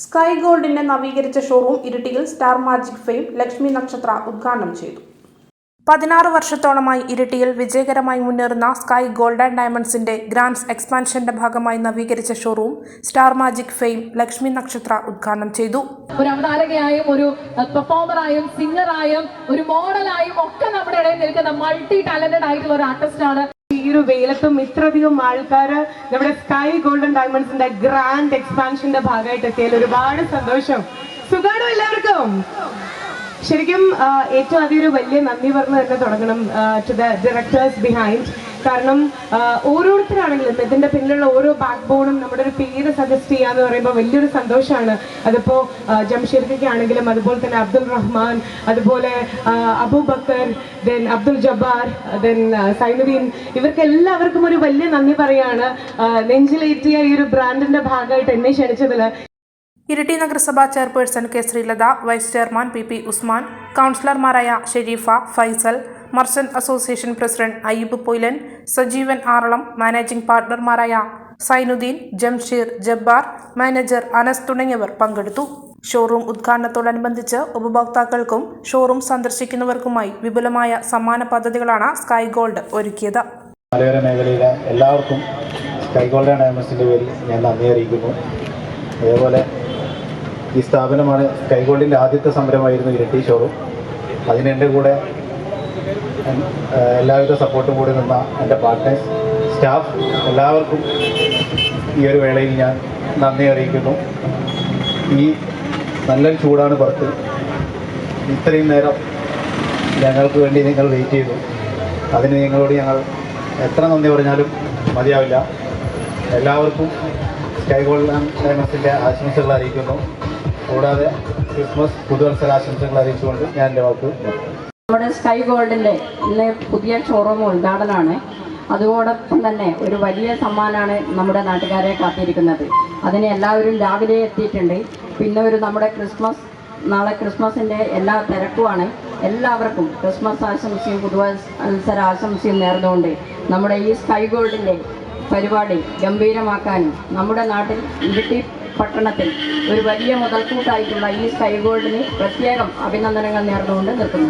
Sky ഗോൾഡിന്റെ നവീകരിച്ച showroom ഇരിട്ടിയിൽ star magic fame Lakshmi Nakshatra ഉദ്ഘാടനം ചെയ്തു. 16 വർഷത്തോളമായി ഇരിട്ടിയിൽ വിജയകരമായി മുന്നേറുന്ന സ്കൈ ഗോൾഡ് ആൻഡ് ഡയമണ്ട്സിന്റെ ഗ്രാൻഡ് എക്സ്പാൻഷന്റെ ഭാഗമായി നവീകരിച്ച showroom star magic fame Lakshmi Nakshatra ഉദ്ഘാടനം ചെയ്തു. ഒരു അവതാരകയായും ഒരു പെർഫോമറായും സിംഗറായും ഒരു മോഡലായും ഒക്കെ നമ്മുടെ ഇടയിൽ നിൽക്കുന്ന മൾട്ടി ടാലന്റഡ് ആയിട്ടുള്ള ഒരു ആർട്ടിസ്റ്റാണ്. ഈ ഒരു വേലത്തും ഇത്രയധികം ആൾക്കാർ നമ്മുടെ സ്കൈ ഗോൾഡൻ ഡയമണ്ട്സിന്റെ ഗ്രാൻഡ് എക്സ്പാൻഷന്റെ ഭാഗമായിട്ട് എത്തിയതിൽ ഒരുപാട് സന്തോഷം. സുഖാണോ എല്ലാവർക്കും? ശരിക്കും ഏറ്റവും ആദ്യം ഒരു വലിയ നന്ദി പറഞ്ഞു തന്നെ തുടങ്ങണം ടു ദ ഡയറക്ടേഴ്സ് ബിഹൈൻഡ്. കാരണം ഓരോരുത്തരാണെങ്കിലും ഇതിന്റെ പിന്നിലുള്ള ഓരോ ബാക്ക് ബോണും നമ്മുടെ ഒരു പേര് സജസ്റ്റ് ചെയ്യാന്ന് പറയുമ്പോൾ വലിയൊരു സന്തോഷമാണ്. അതിപ്പോ ജംഷീർക്കൊക്കെ ആണെങ്കിലും, അതുപോലെ തന്നെ അബ്ദുൾ റഹ്മാൻ, അതുപോലെ അബൂബക്കർ, ദെൻ അബ്ദുൾ ജബ്ബാർ, ദെൻ സൈനുദ്ദീൻ, ഇവർക്ക് എല്ലാവർക്കും ഒരു വലിയ നന്ദി പറയാണ് നെഞ്ചിലേറ്റിയ ഈ ഒരു ബ്രാൻഡിന്റെ ഭാഗമായിട്ട് എന്നെ ക്ഷണിച്ചതിൽ. ഇരിട്ടി നഗരസഭാ chairperson K Sreelatha, vice chairman P Usman, കൗൺസിലർമാരായ Shareefa, Faisal, merchant association president Ayyub Poilan, Sajeevan Aralam, managing പാർട്ണർമാരായ സൈനുദ്ദീൻ, ജംഷീർ, ജബ്ബാർ, മാനേജർ അനസ് തുടങ്ങിയവർ പങ്കെടുത്തു. ഷോറൂം ഉദ്ഘാടനത്തോടനുബന്ധിച്ച് ഉപഭോക്താക്കൾക്കും ഷോറൂം സന്ദർശിക്കുന്നവർക്കുമായി വിപുലമായ സമ്മാന പദ്ധതികളാണ് സ്കൈ ഗോൾഡ് ഒരുക്കിയത്. മലയോര മേഖലയിലെ എല്ലാവർക്കും സ്കൈ ഗോൾഡ് ആൻഡ് ഡയമണ്ട്സിൻ്റെ പേരിൽ ഞാൻ നന്ദി അറിയിക്കുന്നു. അതേപോലെ ഈ സ്ഥാപനമാണ് സ്കൈ ഗോൾഡിൻ്റെ ആദ്യത്തെ സംരംഭമായിരുന്നു ഇരിട്ടി ഷോറൂം. അതിന് എൻ്റെ കൂടെ എല്ലാവിധ സപ്പോർട്ടും കൂടി നിന്ന എൻ്റെ പാർട്ട്നേഴ്സ്, സ്റ്റാഫ് എല്ലാവർക്കും ഈ ഒരു വേളയിൽ ഞാൻ നന്ദി അറിയിക്കുന്നു. ഈ നല്ലൊരു ചൂടാണ് പുറത്ത്. ഇത്രയും നേരം ഞങ്ങൾക്ക് വേണ്ടി നിങ്ങൾ വെയിറ്റ് ചെയ്തു. അതിന് നിങ്ങളോട് ഞങ്ങൾ എത്ര നന്ദി പറഞ്ഞാലും മതിയാവില്ല. എല്ലാവർക്കും സ്കൈ ഗോൾഡ് ആൻഡ് ഡയമണ്ട്സിൻ്റെ ആശംസകൾ അറിയിക്കുന്നു. കൂടാതെ ക്രിസ്മസ് പുതുവത്സരാശംസകൾ അറിയിച്ചുകൊണ്ട് ഞാൻ എൻ്റെ വാക്ക്. നമ്മുടെ സ്കൈ ഗോൾഡിൻ്റെ ഇന്ന് പുതിയ ഷോറൂം ഉദ്ഘാടനമാണ്. അതോടൊപ്പം തന്നെ ഒരു വലിയ സമ്മാനമാണ് നമ്മുടെ നാട്ടുകാരെ കാത്തിരിക്കുന്നത്. അതിന് എല്ലാവരും രാവിലെ എത്തിയിട്ടുണ്ട്. പിന്നെ നമ്മുടെ നാളെ ക്രിസ്മസിൻ്റെ എല്ലാ തിരക്കുമാണ്. എല്ലാവർക്കും ക്രിസ്മസ് ആശംസയും പുതുവത്സര ആശംസയും നേർന്നുകൊണ്ട് നമ്മുടെ ഈ സ്കൈ ഗോൾഡിൻ്റെ പരിപാടി ഗംഭീരമാക്കാനും നമ്മുടെ നാട്ടിൽ ഇരിട്ടി പട്ടണത്തിൽ ഒരു വലിയ മുതൽക്കൂട്ടായിട്ടുള്ള ഈ സ്കൈ ഗോൾഡിന് പ്രത്യേകം അഭിനന്ദനങ്ങൾ നേർന്നുകൊണ്ട് നിർത്തുന്നു.